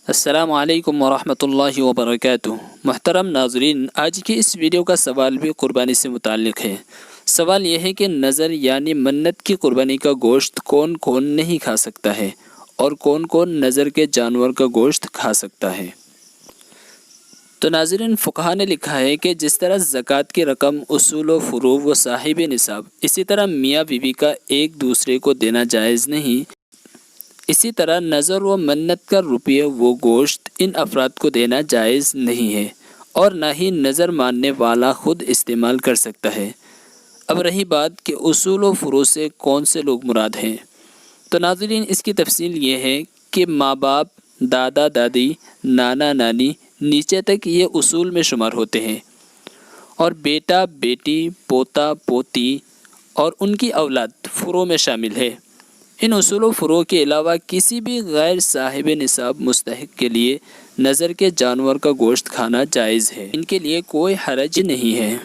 السلام علیکم ورحمۃ اللہ وبرکاتہ۔ محترم ناظرین، آج کی اس ویڈیو کا سوال بھی قربانی سے متعلق ہے۔ سوال یہ ہے کہ نظر یعنی منت کی قربانی کا گوشت کون کون نہیں کھا سکتا ہے اور کون کون نظر کے جانور کا گوشت کھا سکتا ہے؟ تو ناظرین، فقہا نے لکھا ہے کہ جس طرح زکوٰۃ کی رقم اصول و فروع و صاحب نصاب، اسی طرح میاں بیوی کا ایک دوسرے کو دینا جائز نہیں، اسی طرح نظر و منت کا روپیہ و گوشت ان افراد کو دینا جائز نہیں ہے اور نہ ہی نظر ماننے والا خود استعمال کر سکتا ہے۔ اب رہی بات کہ اصول و فروع سے کون سے لوگ مراد ہیں، تو ناظرین اس کی تفصیل یہ ہے کہ ماں باپ، دادا دادی، نانا نانی، نیچے تک یہ اصول میں شمار ہوتے ہیں، اور بیٹا بیٹی، پوتا پوتی اور ان کی اولاد فروع میں شامل ہے۔ ان اصول و فروع کے علاوہ کسی بھی غیر صاحب نصاب مستحق کے لیے نظر کے جانور کا گوشت کھانا جائز ہے، ان کے لیے کوئی حرج نہیں ہے۔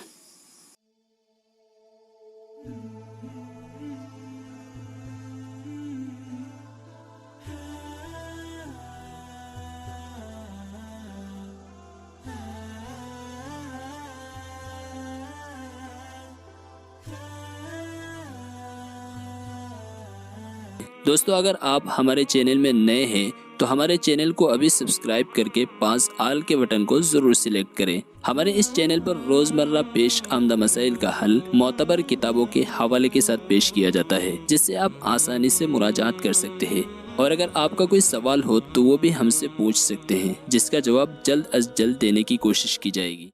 دوستو، اگر آپ ہمارے چینل میں نئے ہیں تو ہمارے چینل کو ابھی سبسکرائب کر کے پاس آل کے بٹن کو ضرور سلیکٹ کریں۔ ہمارے اس چینل پر روزمرہ پیش آمدہ مسائل کا حل معتبر کتابوں کے حوالے کے ساتھ پیش کیا جاتا ہے، جس سے آپ آسانی سے مراجعات کر سکتے ہیں، اور اگر آپ کا کوئی سوال ہو تو وہ بھی ہم سے پوچھ سکتے ہیں، جس کا جواب جلد از جلد دینے کی کوشش کی جائے گی۔